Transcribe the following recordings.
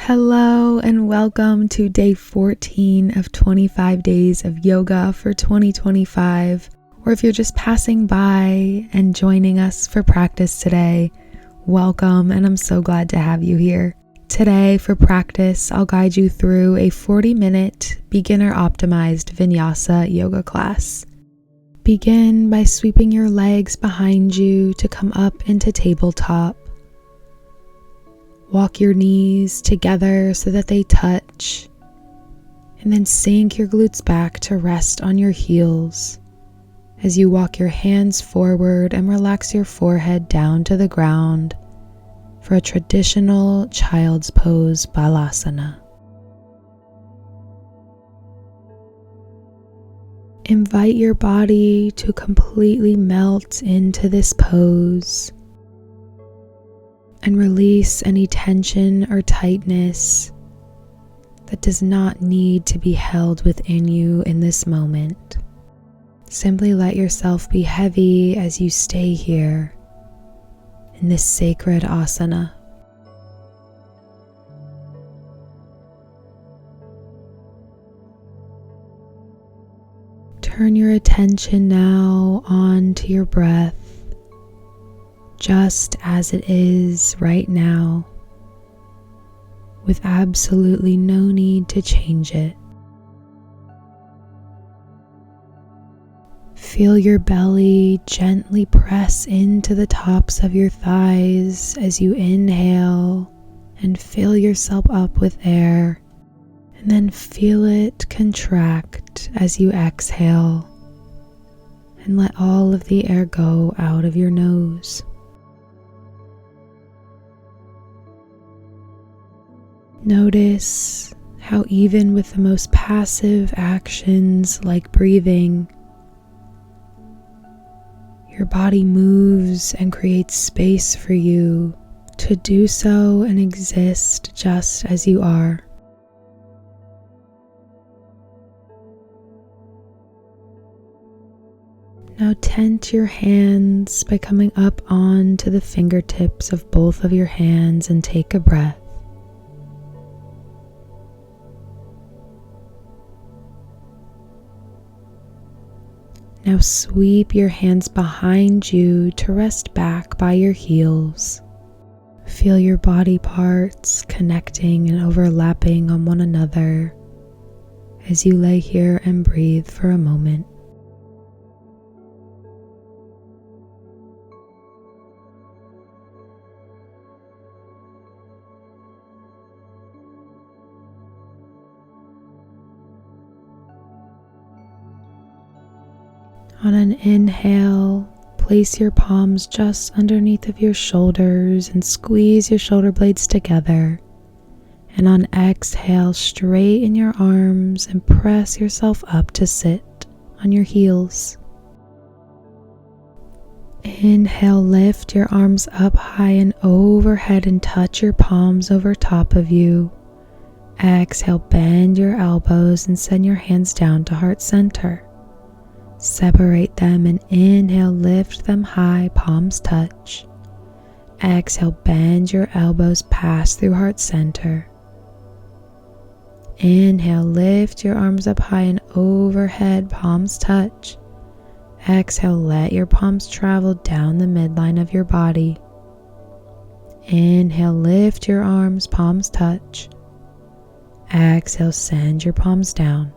Hello and welcome to day 14 of 25 days of yoga for 2025. Or if you're just passing by and joining us for practice today, welcome, and I'm so glad to have you here. Today for practice, I'll guide you through a 40-minute beginner optimized Vinyasa Yoga Class. Begin by sweeping your legs behind you to come up into tabletop. Walk your knees together so that they touch, and then sink your glutes back to rest on your heels as you walk your hands forward and relax your forehead down to the ground for a traditional child's pose balasana. Invite your body to completely melt into this pose and release any tension or tightness that does not need to be held within you in this moment. Simply let yourself be heavy as you stay here in this sacred asana. Turn your attention now on to your breath, just as it is right now, with absolutely no need to change it. Feel your belly gently press into the tops of your thighs as you inhale and fill yourself up with air, and then feel it contract as you exhale and let all of the air go out of your nose. Notice how even with the most passive actions like breathing, your body moves and creates space for you to do so and exist just as you are. Now tent your hands by coming up onto the fingertips of both of your hands and take a breath. Now sweep your hands behind you to rest back by your heels. Feel your body parts connecting and overlapping on one another as you lay here and breathe for a moment. On an inhale, place your palms just underneath of your shoulders and squeeze your shoulder blades together. And on exhale, straighten your arms and press yourself up to sit on your heels. Inhale, lift your arms up high and overhead and touch your palms over top of you. Exhale, bend your elbows and send your hands down to heart center. Separate them and inhale, lift them high, palms touch. Exhale, bend your elbows, pass through heart center. Inhale, lift your arms up high and overhead, palms touch. Exhale, let your palms travel down the midline of your body. Inhale, lift your arms, palms touch. Exhale, send your palms down.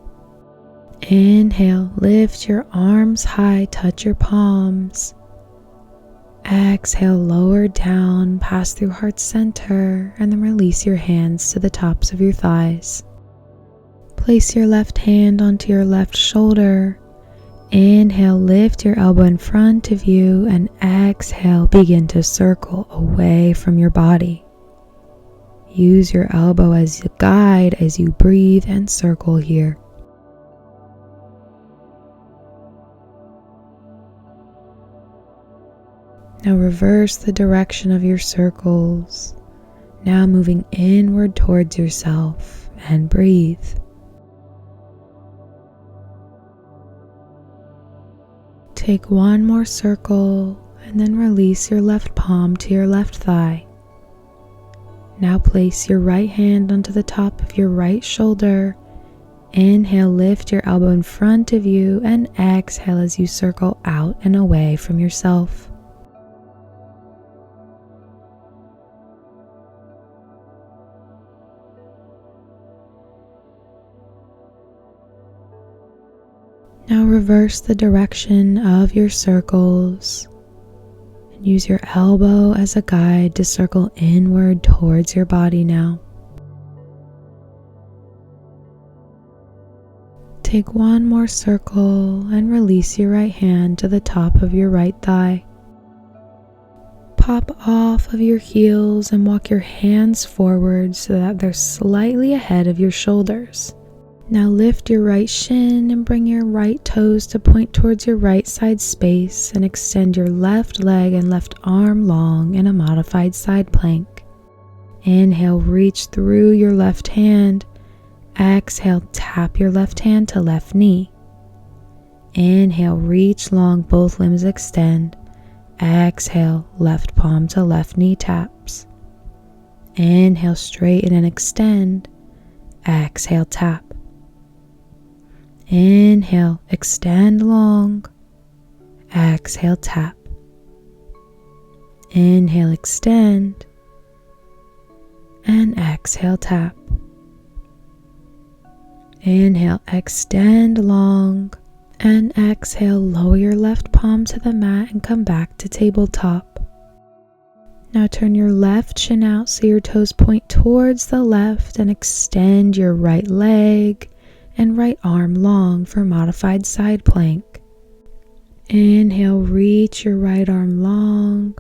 Inhale, lift your arms high, touch your palms. Exhale, lower down, pass through heart center, and then release your hands to the tops of your thighs. Place your left hand onto your left shoulder. Inhale, lift your elbow in front of you, and exhale, begin to circle away from your body. Use your elbow as a guide as you breathe and circle here. Now reverse the direction of your circles, now moving inward towards yourself, and breathe. Take one more circle and then release your left palm to your left thigh. Now place your right hand onto the top of your right shoulder. Inhale, lift your elbow in front of you, and exhale as you circle out and away from yourself. Now reverse the direction of your circles and use your elbow as a guide to circle inward towards your body now. Take one more circle and release your right hand to the top of your right thigh. Pop off of your heels and walk your hands forward so that they're slightly ahead of your shoulders. Now lift your right shin and bring your right toes to point towards your right side space and extend your left leg and left arm long in a modified side plank. Inhale, reach through your left hand. Exhale, tap your left hand to left knee. Inhale, reach long, both limbs extend. Exhale, left palm to left knee taps. Inhale, straighten and extend. Exhale, tap. Inhale, extend long. Exhale, tap. Inhale, extend. And exhale, tap. Inhale, extend long. And exhale, lower your left palm to the mat and come back to tabletop. Now turn your left shin out so your toes point towards the left and extend your right leg and right arm long for modified side plank. Inhale, reach your right arm long.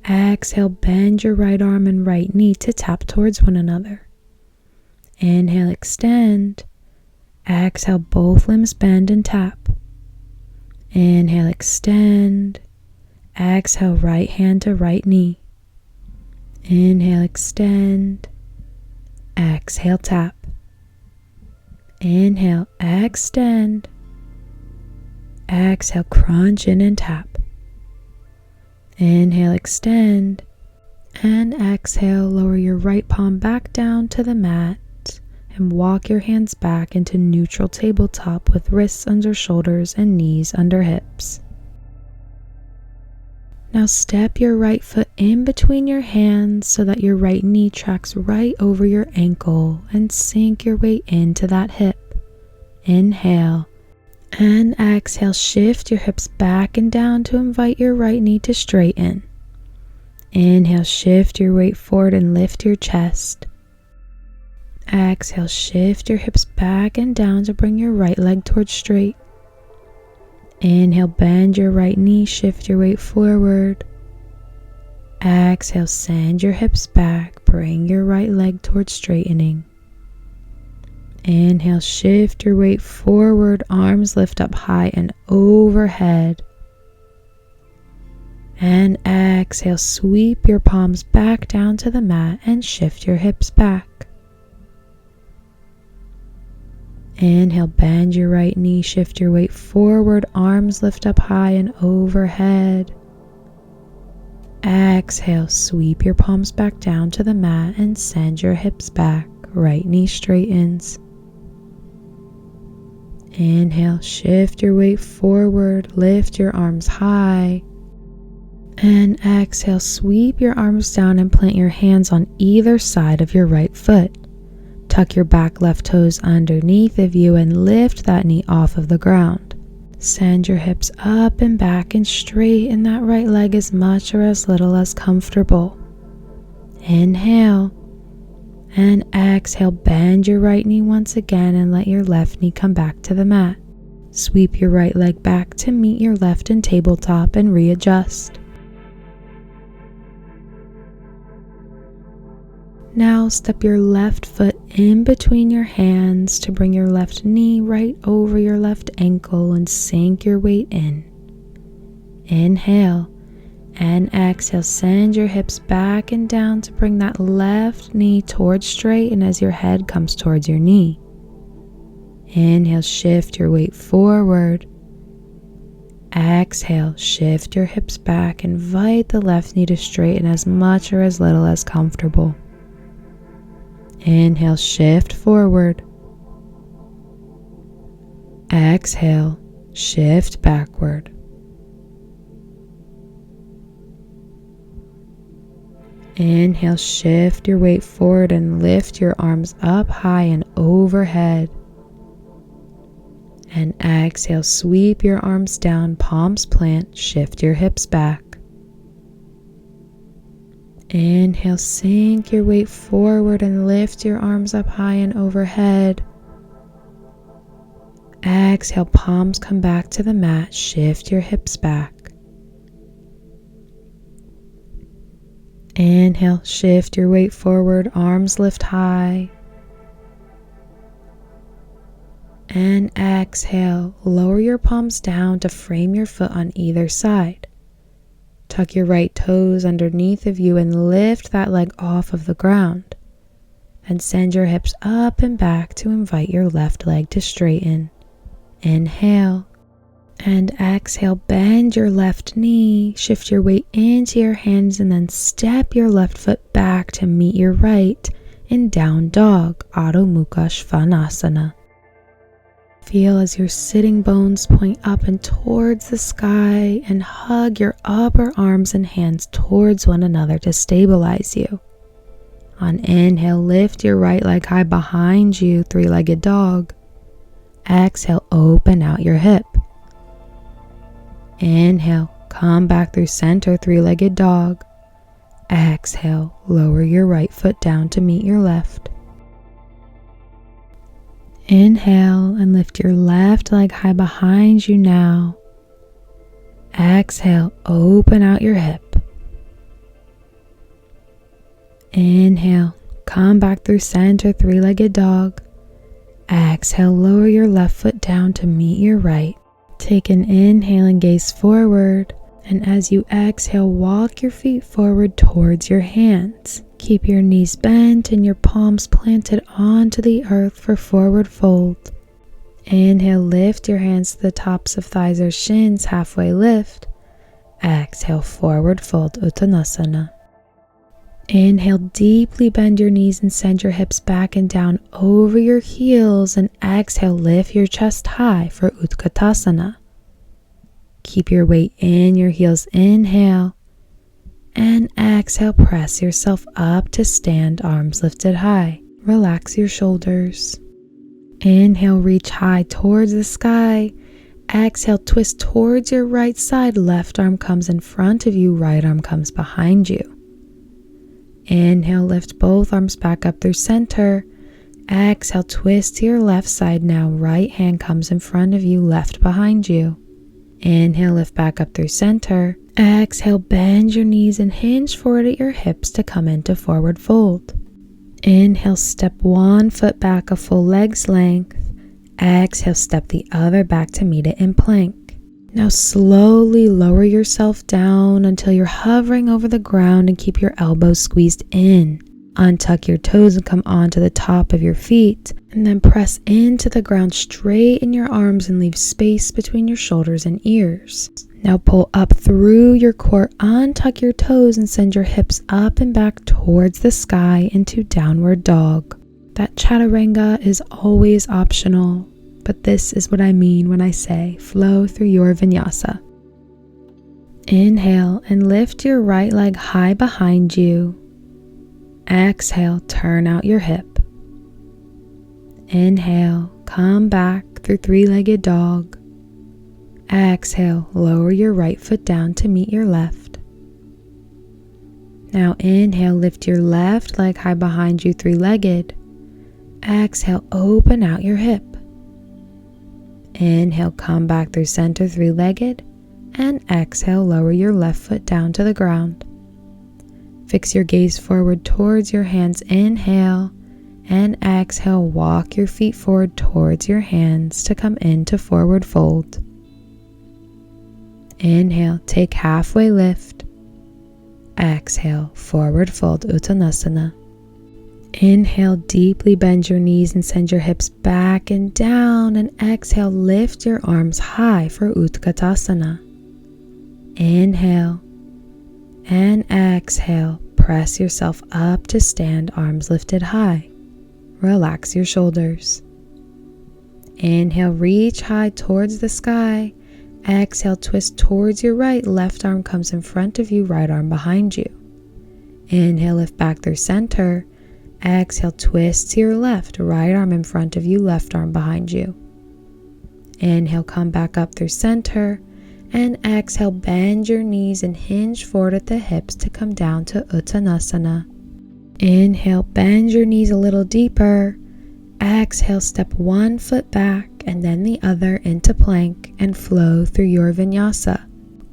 Exhale, bend your right arm and right knee to tap towards one another. Inhale, extend. Exhale, both limbs bend and tap. Inhale, extend. Exhale, right hand to right knee. Inhale, extend. Exhale, tap. Inhale, extend. Exhale, crunch in and tap. Inhale, extend. And exhale, lower your right palm back down to the mat and walk your hands back into neutral tabletop with wrists under shoulders and knees under hips. Now step your right foot in between your hands so that your right knee tracks right over your ankle and sink your weight into that hip. Inhale and exhale, shift your hips back and down to invite your right knee to straighten. Inhale, shift your weight forward and lift your chest. Exhale, shift your hips back and down to bring your right leg towards straight. Inhale, bend your right knee, shift your weight forward. Exhale, send your hips back, bring your right leg towards straightening. Inhale, shift your weight forward, arms lift up high and overhead. And exhale, sweep your palms back down to the mat and shift your hips back. Inhale, bend your right knee, shift your weight forward, arms lift up high and overhead. Exhale, sweep your palms back down to the mat and send your hips back, right knee straightens. Inhale, shift your weight forward, lift your arms high. And exhale, sweep your arms down and plant your hands on either side of your right foot. Tuck your back left toes underneath of you and lift that knee off of the ground. Send your hips up and back and straighten that right leg as much or as little as comfortable. Inhale and exhale, bend your right knee once again and let your left knee come back to the mat. Sweep your right leg back to meet your left in tabletop and readjust. Now step your left foot in between your hands to bring your left knee right over your left ankle and sink your weight in. Inhale and exhale, send your hips back and down to bring that left knee towards straight and as your head comes towards your knee. Inhale, shift your weight forward. Exhale, shift your hips back, invite the left knee to straighten as much or as little as comfortable. Inhale, shift forward. Exhale, shift backward. Inhale, shift your weight forward and lift your arms up high and overhead. And exhale, sweep your arms down, palms plant, shift your hips back. Inhale, sink your weight forward and lift your arms up high and overhead. Exhale, palms come back to the mat, shift your hips back. Inhale, shift your weight forward, arms lift high. And exhale, lower your palms down to frame your foot on either side. Tuck your right toes underneath of you and lift that leg off of the ground. And send your hips up and back to invite your left leg to straighten. Inhale. And exhale, bend your left knee, shift your weight into your hands, and then step your left foot back to meet your right in down dog, Adho Mukha Svanasana. Feel as your sitting bones point up and towards the sky, and hug your upper arms and hands towards one another to stabilize you. On inhale, lift your right leg high behind you, three-legged dog. Exhale, open out your hip. Inhale, come back through center, three-legged dog. Exhale, lower your right foot down to meet your left. Inhale and lift your left leg high behind you now. Exhale, open out your hip. Inhale, come back through center, three-legged dog. Exhale, lower your left foot down to meet your right. Take an inhale and gaze forward, and as you exhale, walk your feet forward towards your hands. Keep your knees bent and your palms planted onto the earth for forward fold. Inhale, lift your hands to the tops of thighs or shins, halfway lift. Exhale, forward fold, Uttanasana. Inhale, deeply bend your knees and send your hips back and down over your heels, and exhale, lift your chest high for Utkatasana. Keep your weight in your heels, inhale, and exhale, press yourself up to stand, arms lifted high. Relax your shoulders. Inhale, reach high towards the sky. Exhale, twist towards your right side, left arm comes in front of you, right arm comes behind you. Inhale, lift both arms back up through center. Exhale, twist to your left side now. Right hand comes in front of you, left behind you. Inhale, lift back up through center. Exhale, bend your knees and hinge forward at your hips to come into forward fold. Inhale, step one foot back a full leg's length. Exhale, step the other back to meet it in plank. Now slowly lower yourself down until you're hovering over the ground and keep your elbows squeezed in. Untuck your toes and come onto the top of your feet, and then press into the ground, straighten your arms and leave space between your shoulders and ears. Now pull up through your core, untuck your toes and send your hips up and back towards the sky into downward dog. That chaturanga is always optional, but this is what I mean when I say flow through your vinyasa. Inhale and lift your right leg high behind you. Exhale, turn out your hip. Inhale, come back through three-legged dog. Exhale, lower your right foot down to meet your left. Now inhale, lift your left leg high behind you, three-legged. Exhale, open out your hip. Inhale, come back through center, three-legged. And exhale, lower your left foot down to the ground. Fix your gaze forward towards your hands. Inhale and exhale, walk your feet forward towards your hands to come into forward fold. Inhale, take halfway lift. Exhale, forward fold, Uttanasana. Inhale, deeply bend your knees and send your hips back and down, and exhale, lift your arms high for Utkatasana. Inhale and exhale, press yourself up to stand, arms lifted high. relax your shoulders. Inhale, reach high towards the sky. Exhale, twist towards your right. Left arm comes in front of you, right arm behind you. Inhale, lift back through center. Exhale, twist to your left. Right arm in front of you, left arm behind you. Inhale, come back up through center. And exhale, bend your knees and hinge forward at the hips to come down to Uttanasana. Inhale, bend your knees a little deeper. Exhale, step one foot back and then the other into plank and flow through your vinyasa.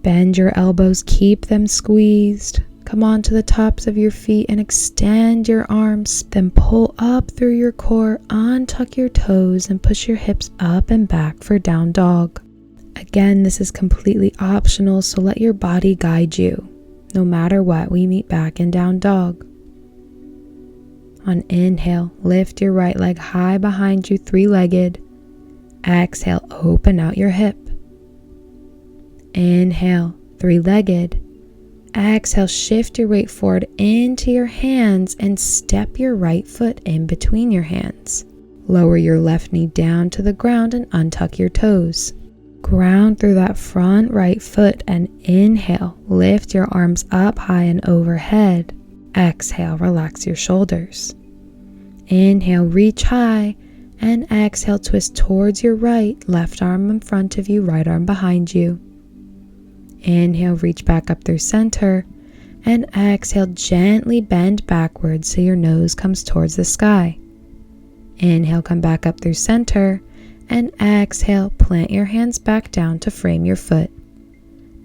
Bend your elbows, keep them squeezed. Come onto the tops of your feet and extend your arms. Then pull up through your core, untuck your toes and push your hips up and back for down dog. Again, this is completely optional, so let your body guide you. No matter what, we meet back in down dog. On inhale, lift your right leg high behind you, three-legged. Exhale, open out your hip. Inhale, three-legged. Exhale, shift your weight forward into your hands and step your right foot in between your hands. Lower your left knee down to the ground and untuck your toes. Ground through that front right foot and inhale, lift your arms up high and overhead. Exhale, relax your shoulders. Inhale, reach high, and exhale, twist towards your right, left arm in front of you, right arm behind you. Inhale, reach back up through center, and exhale, gently bend backwards so your nose comes towards the sky. Inhale, come back up through center, and exhale, plant your hands back down to frame your foot.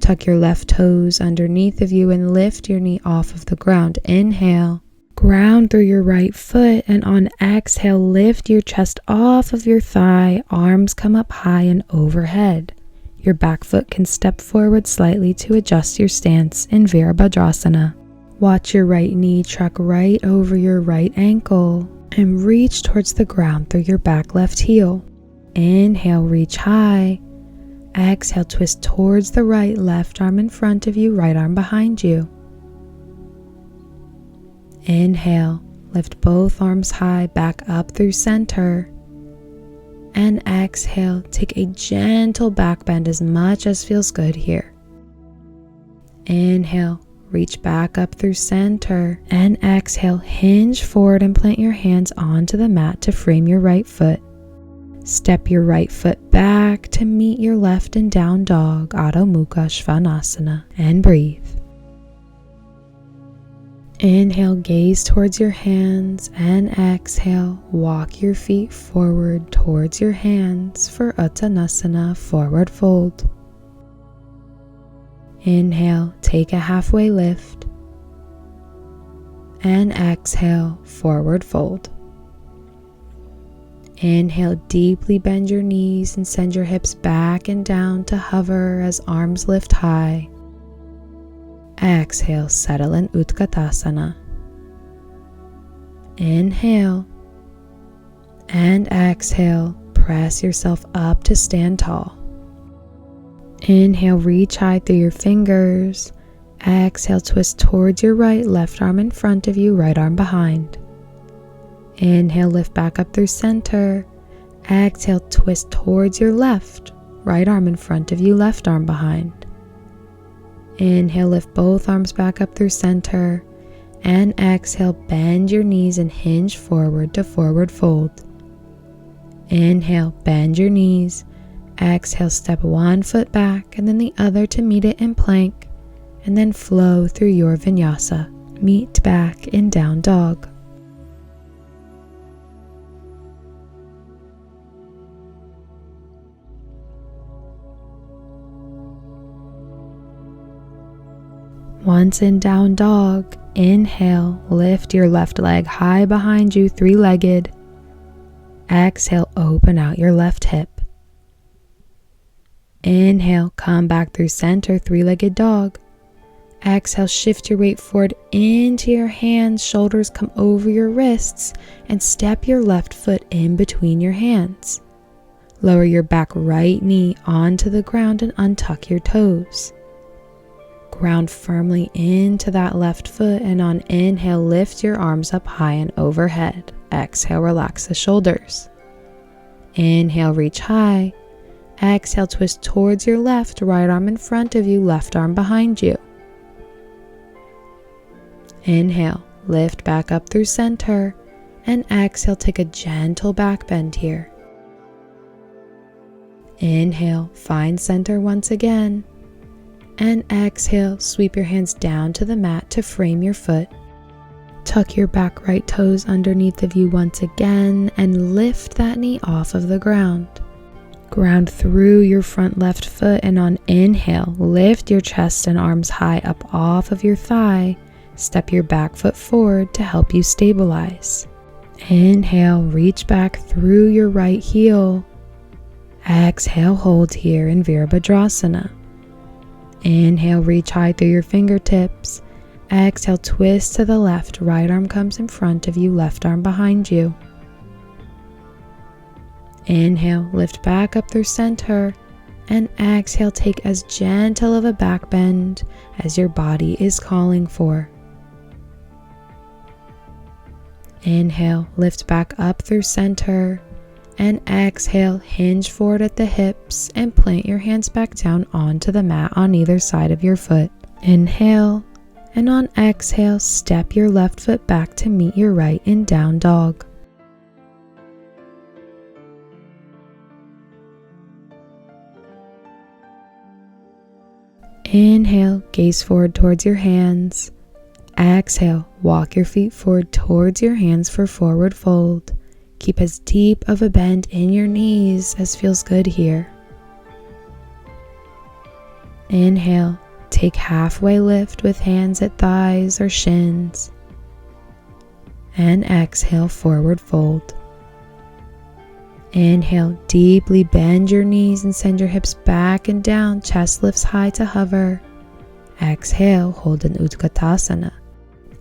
Tuck your left toes underneath of you and lift your knee off of the ground. Inhale, ground through your right foot, and on exhale, lift your chest off of your thigh, arms come up high and overhead. Your back foot can step forward slightly to adjust your stance in Virabhadrasana. Watch your right knee truck right over your right ankle and reach towards the ground through your back left heel. Inhale, reach high. Exhale, twist towards the right, left arm in front of you, right arm behind you. Inhale, lift both arms high, back up through center. And exhale, take a gentle back bend as much as feels good here. Inhale, reach back up through center. And exhale, hinge forward and plant your hands onto the mat to frame your right foot. Step your right foot back to meet your left in down dog, Adho Mukha Svanasana, and breathe. Inhale, gaze towards your hands, and exhale, walk your feet forward towards your hands for Uttanasana, forward fold. Inhale, take a halfway lift, and exhale, forward fold. Inhale, deeply bend your knees and send your hips back and down to hover as arms lift high. Exhale, settle in Utkatasana. Inhale, and exhale, press yourself up to stand tall. Inhale, reach high through your fingers. Exhale, twist towards your right, left arm in front of you, right arm behind. Inhale, lift back up through center. Exhale, twist towards your left, right arm in front of you, left arm behind. Inhale, lift both arms back up through center. And exhale, bend your knees and hinge forward to forward fold. Inhale, bend your knees. Exhale, step one foot back and then the other to meet it in plank. And then flow through your vinyasa. Meet back in down dog. Once in down dog, inhale, lift your left leg high behind you, three-legged. Exhale, open out your left hip. Inhale, come back through center, three-legged dog. Exhale, shift your weight forward into your hands, shoulders come over your wrists, and step your left foot in between your hands. Lower your back right knee onto the ground and untuck your toes. Ground firmly into that left foot, and on inhale, lift your arms up high and overhead. Exhale, relax the shoulders. Inhale, reach high. Exhale, twist towards your left, right arm in front of you, left arm behind you. Inhale, lift back up through center, and exhale, take a gentle back bend here. Inhale, find center once again, and exhale, sweep your hands down to the mat to frame your foot. Tuck your back right toes underneath of you once again, and lift that knee off of the ground. Ground through your front left foot, and on inhale, lift your chest and arms high up off of your thigh. Step your back foot forward to help you stabilize. Inhale, reach back through your right heel. Exhale, hold here in Virabhadrasana. Inhale, reach high through your fingertips. Exhale, twist to the left, right arm comes in front of you, left arm behind you. Inhale, lift back up through center, and exhale, take as gentle of a back bend as your body is calling for. Inhale, lift back up through center, and exhale, hinge forward at the hips and plant your hands back down onto the mat on either side of your foot. Inhale, and on exhale, step your left foot back to meet your right in down dog. Inhale, gaze forward towards your hands. Exhale, walk your feet forward towards your hands for forward fold. Keep as deep of a bend in your knees as feels good here. Inhale, take halfway lift with hands at thighs or shins. And exhale, forward fold. Inhale, deeply bend your knees and send your hips back and down, chest lifts high to hover. Exhale, hold in Utkatasana.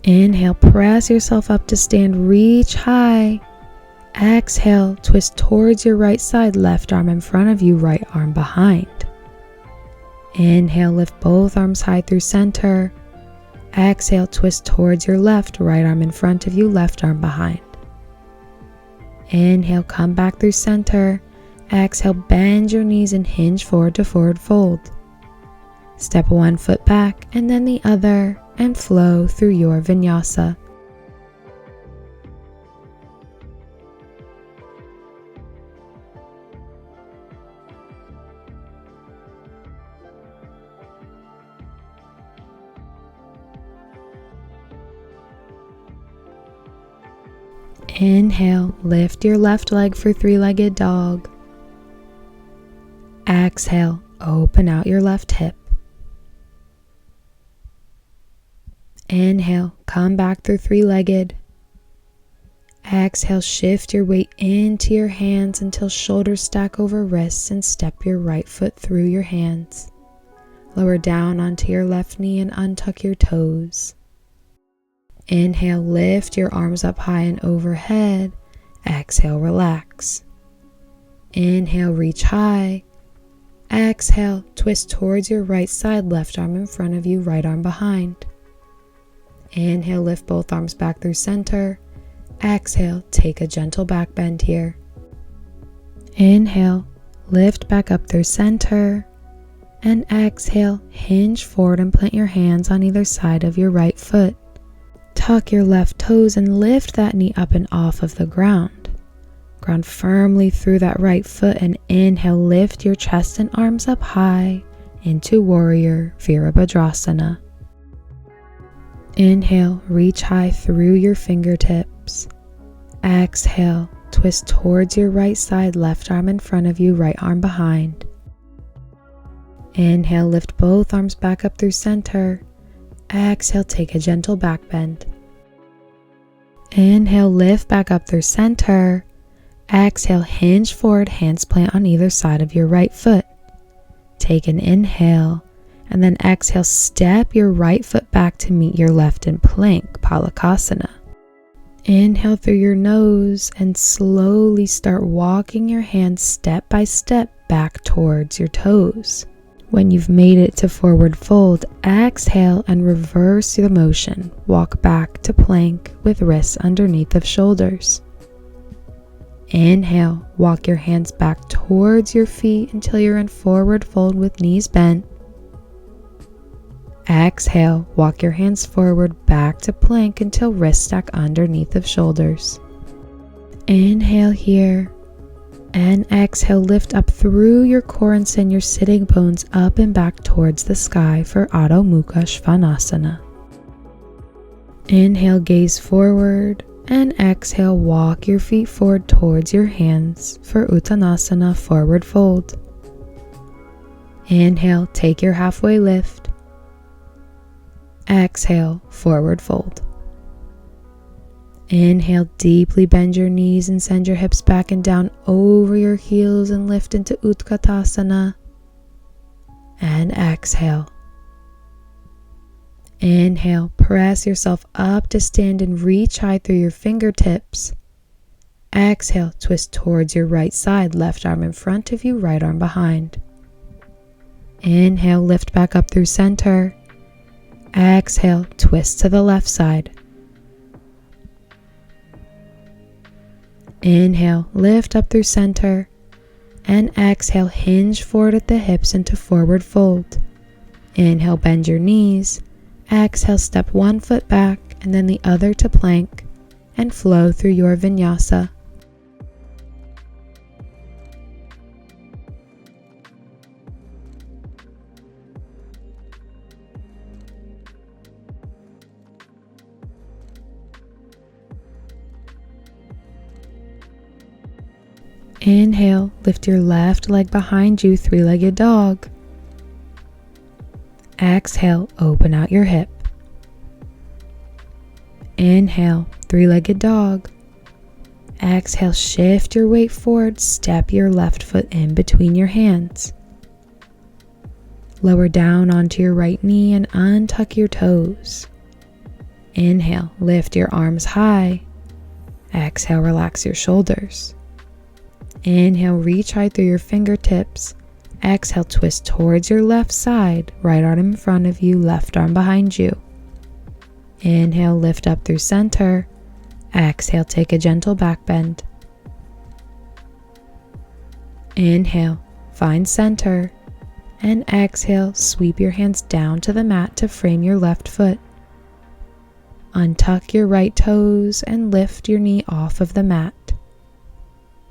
Inhale, press yourself up to stand, reach high. Exhale, twist towards your right side, left arm in front of you, right arm behind. Inhale, lift both arms high through center. Exhale, twist towards your left, right arm in front of you, left arm behind. Inhale, come back through center. Exhale, bend your knees and hinge forward to forward fold. Step one foot back and then the other and flow through your vinyasa. Inhale, lift your left leg for three-legged dog. Exhale, open out your left hip. Inhale, come back through three-legged. Exhale, shift your weight into your hands until shoulders stack over wrists and step your right foot through your hands. Lower down onto your left knee and untuck your toes. Inhale, lift your arms up high and overhead. Exhale, relax. Inhale, reach high. Exhale, twist towards your right side, left arm in front of you, right arm behind. Inhale, lift both arms back through center. Exhale, take a gentle back bend here. Inhale, lift back up through center. And exhale, hinge forward and plant your hands on either side of your right foot. Tuck your left toes and lift that knee up and off of the ground. Ground firmly through that right foot and inhale, lift your chest and arms up high into warrior Virabhadrasana. Inhale, reach high through your fingertips. Exhale, twist towards your right side, left arm in front of you, right arm behind. Inhale, lift both arms back up through center. Exhale, take a gentle back bend. Inhale, lift back up through center. Exhale, hinge forward, hands plant on either side of your right foot. Take an inhale, and then exhale, step your right foot back to meet your left in plank, Palakasana. Inhale through your nose and slowly start walking your hands step by step back towards your toes. When you've made it to forward fold, exhale and reverse the motion. Walk back to plank with wrists underneath of shoulders. Inhale, walk your hands back towards your feet until you're in forward fold with knees bent. Exhale, walk your hands forward back to plank until wrists stack underneath of shoulders. Inhale here, and exhale, lift up through your core and send your sitting bones up and back towards the sky for Adho Mukha Svanasana. Inhale, gaze forward, and exhale, walk your feet forward towards your hands for Uttanasana, forward fold. Inhale, take your halfway lift. Exhale, forward fold. Inhale, deeply bend your knees and send your hips back and down over your heels and lift into Utkatasana. And exhale. Inhale, press yourself up to stand and reach high through your fingertips. Exhale, twist towards your right side, left arm in front of you, right arm behind. Inhale, lift back up through center. Exhale, twist to the left side. Inhale, lift up through center. And exhale, hinge forward at the hips into forward fold. Inhale, bend your knees. Exhale, step one foot back and then the other to plank and flow through your vinyasa. Inhale, lift your left leg behind you, three-legged dog. Exhale, open out your hip. Inhale, three-legged dog. Exhale, shift your weight forward, step your left foot in between your hands. Lower down onto your right knee and untuck your toes. Inhale, lift your arms high. Exhale, relax your shoulders. Inhale, reach high through your fingertips. Exhale, twist towards your left side, right arm in front of you, left arm behind you. Inhale, lift up through center. Exhale, take a gentle back bend. Inhale, find center. And exhale, sweep your hands down to the mat to frame your left foot. Untuck your right toes and lift your knee off of the mat.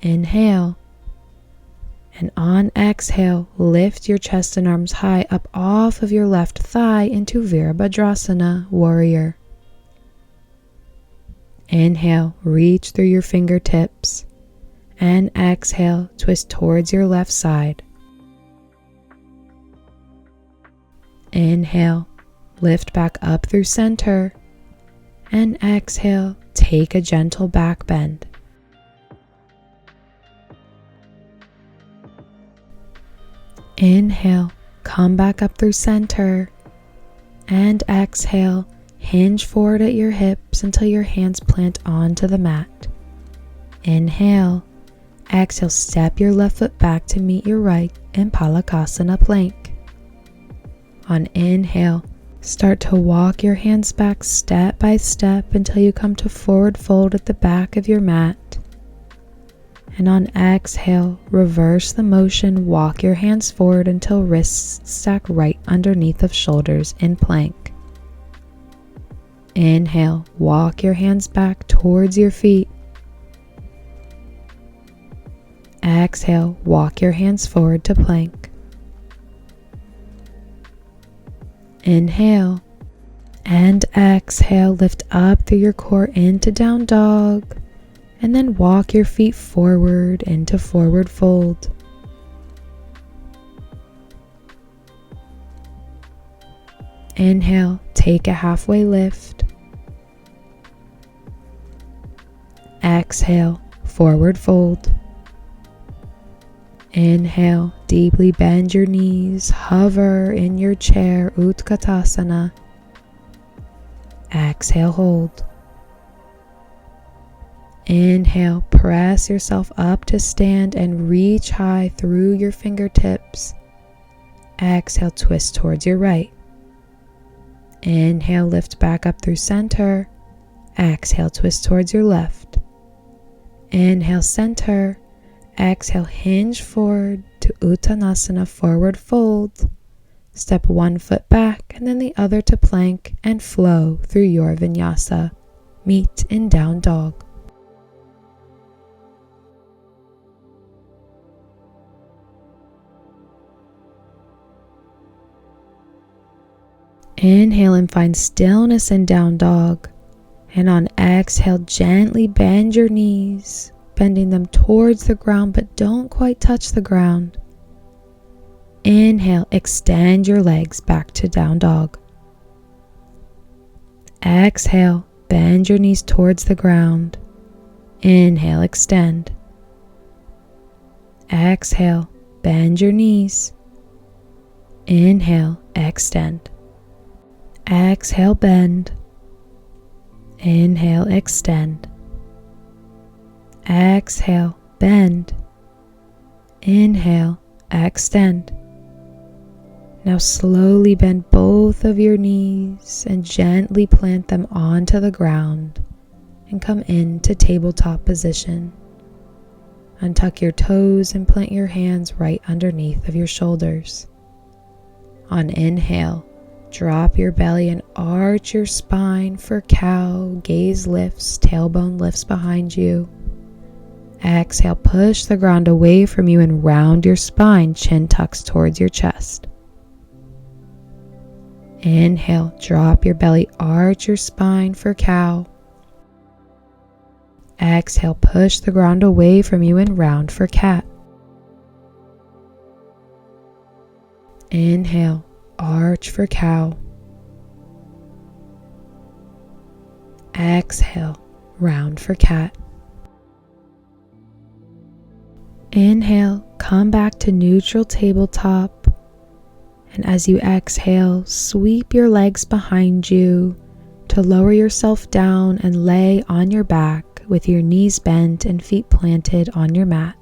Inhale, and on exhale, lift your chest and arms high up off of your left thigh into Virabhadrasana, warrior. Inhale, reach through your fingertips, and exhale, twist towards your left side. Inhale, lift back up through center, and exhale, take a gentle back bend. Inhale, come back up through center, and exhale, hinge forward at your hips until your hands plant onto the mat. Inhale, exhale, step your left foot back to meet your right in Palakasana plank. On inhale, start to walk your hands back step by step until you come to forward fold at the back of your mat. And on exhale, reverse the motion, walk your hands forward until wrists stack right underneath of shoulders in plank. Inhale, walk your hands back towards your feet. Exhale, walk your hands forward to plank. Inhale, and exhale, lift up through your core into down dog. And then walk your feet forward into forward fold. Inhale, take a halfway lift. Exhale, forward fold. Inhale, deeply bend your knees, hover in your chair, Utkatasana. Exhale, hold. Inhale, press yourself up to stand and reach high through your fingertips. Exhale, twist towards your right. Inhale, lift back up through center. Exhale, twist towards your left. Inhale, center. Exhale, hinge forward to Uttanasana, forward fold. Step one foot back and then the other to plank and flow through your vinyasa. Meet in down dog. Inhale and find stillness in down dog. And on exhale, gently bend your knees, bending them towards the ground but don't quite touch the ground. Inhale, extend your legs back to down dog. Exhale, bend your knees towards the ground. Inhale, extend. Exhale, bend your knees. Inhale, extend. Exhale, bend. Inhale, extend. Exhale, bend. Inhale, extend. Now slowly bend both of your knees and gently plant them onto the ground and come into tabletop position. Untuck your toes and plant your hands right underneath of your shoulders. On inhale, drop your belly and arch your spine for cow, gaze lifts, tailbone lifts behind you. Exhale, push the ground away from you and round your spine, chin tucks towards your chest. Inhale, drop your belly, arch your spine for cow. Exhale, push the ground away from you and round for cat. Inhale, arch for cow. Exhale, round for cat. Inhale, come back to neutral tabletop. And as you exhale, sweep your legs behind you to lower yourself down and lay on your back with your knees bent and feet planted on your mat.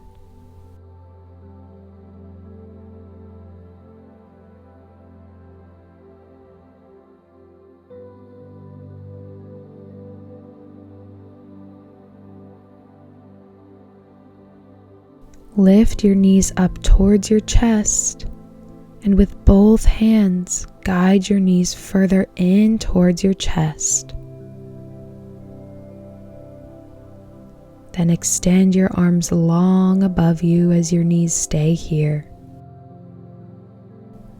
Lift your knees up towards your chest. And with both hands, guide your knees further in towards your chest. Then extend your arms long above you as your knees stay here.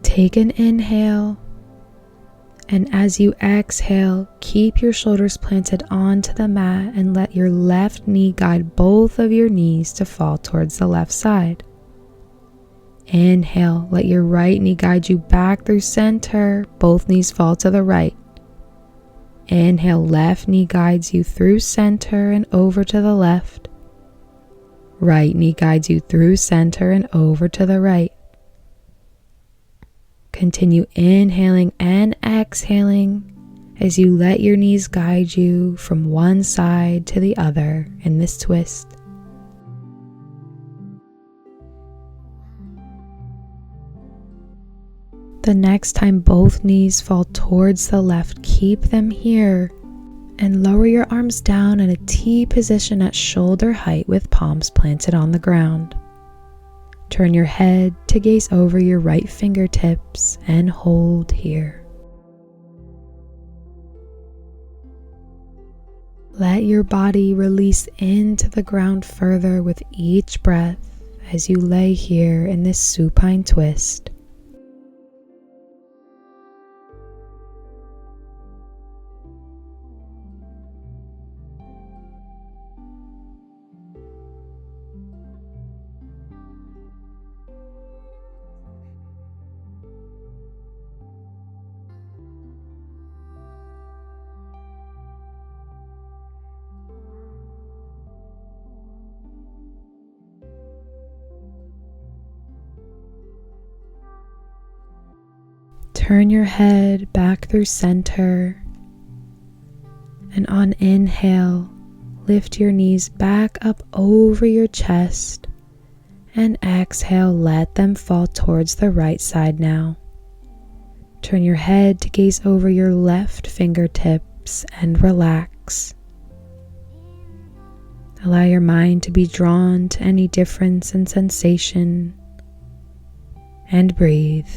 Take an inhale, and as you exhale, keep your shoulders planted onto the mat and let your left knee guide both of your knees to fall towards the left side. Inhale, let your right knee guide you back through center, both knees fall to the right. Inhale, left knee guides you through center and over to the left. Right knee guides you through center and over to the right. Continue inhaling and exhaling as you let your knees guide you from one side to the other in this twist. The next time both knees fall towards the left, keep them here and lower your arms down in a T position at shoulder height with palms planted on the ground. Turn your head to gaze over your right fingertips and hold here. Let your body release into the ground further with each breath as you lay here in this supine twist. Turn your head back through center, and on inhale, lift your knees back up over your chest And exhale, let them fall towards the right side now. Turn your head to gaze over your left fingertips and relax. Allow your mind to be drawn to any difference in sensation and breathe.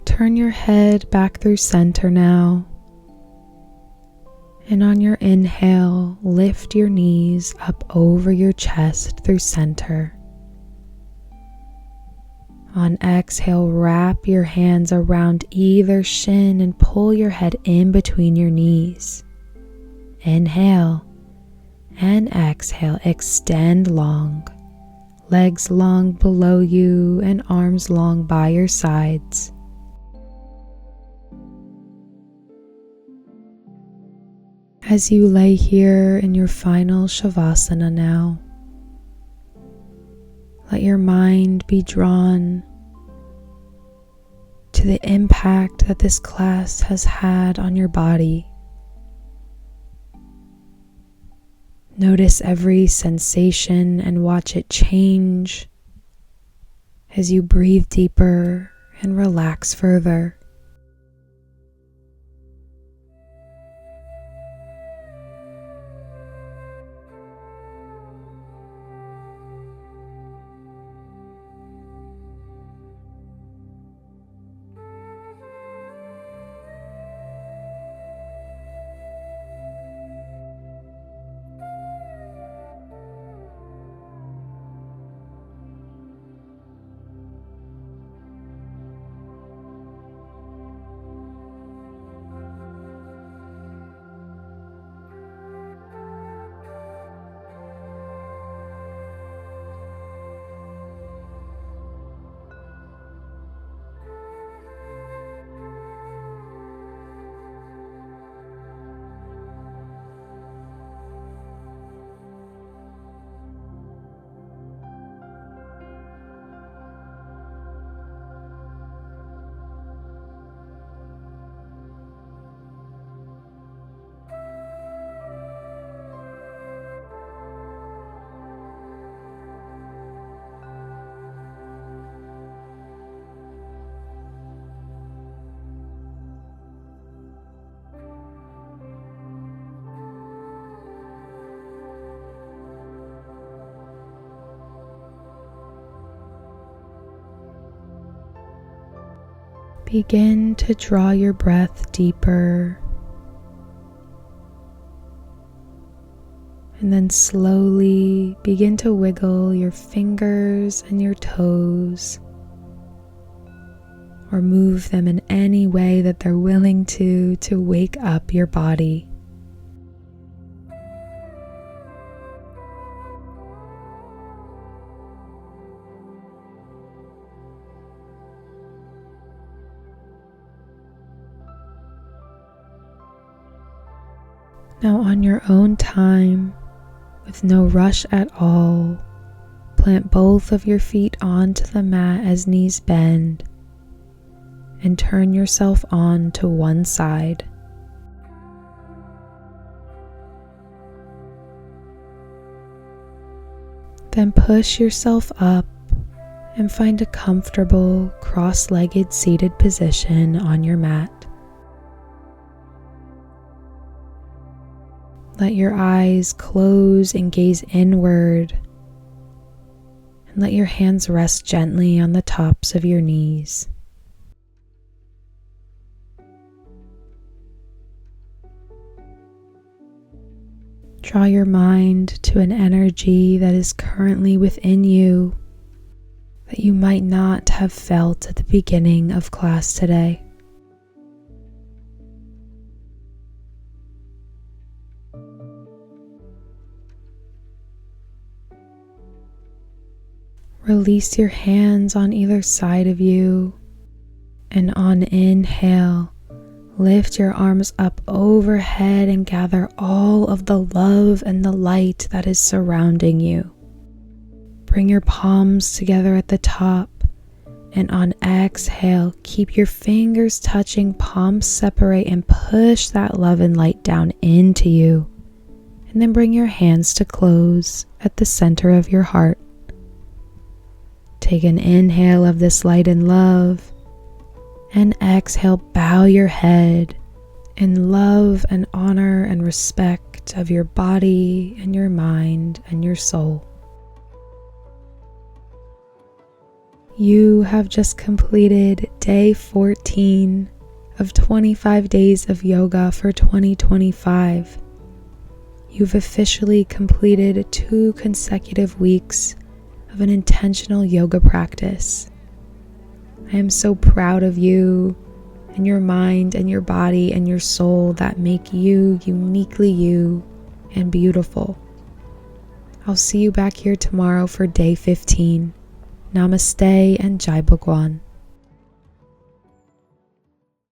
Turn your head back through center now. And on your inhale, lift your knees up over your chest through center. On exhale, wrap your hands around either shin and pull your head in between your knees. Inhale and exhale, extend long, legs long below you and arms long by your sides. As you lay here in your final Shavasana now, let your mind be drawn to the impact that this class has had on your body. Notice every sensation and watch it change as you breathe deeper and relax further. Begin to draw your breath deeper, and then slowly begin to wiggle your fingers and your toes, or move them in any way that they're willing to wake up your body. Now, on your own time, with no rush at all, plant both of your feet onto the mat as knees bend and turn yourself on to one side. Then push yourself up and find a comfortable cross-legged seated position on your mat. Let your eyes close and gaze inward, and let your hands rest gently on the tops of your knees. Draw your mind to an energy that is currently within you that you might not have felt at the beginning of class today. Release your hands on either side of you, and on inhale, lift your arms up overhead and gather all of the love and the light that is surrounding you. Bring your palms together at the top, and on exhale, keep your fingers touching, palms separate, and push that love and light down into you. And then bring your hands to close at the center of your heart. Take an inhale of this light and love, and exhale, bow your head in love and honor and respect of your body and your mind and your soul. You have just completed day 14 of 25 days of yoga for 2025. You've officially completed 2 consecutive weeks of an intentional yoga practice. I am so proud of you and your mind and your body and your soul that make you uniquely you and beautiful. I'll see you back here tomorrow for day 15. Namaste and Jai Bhagwan.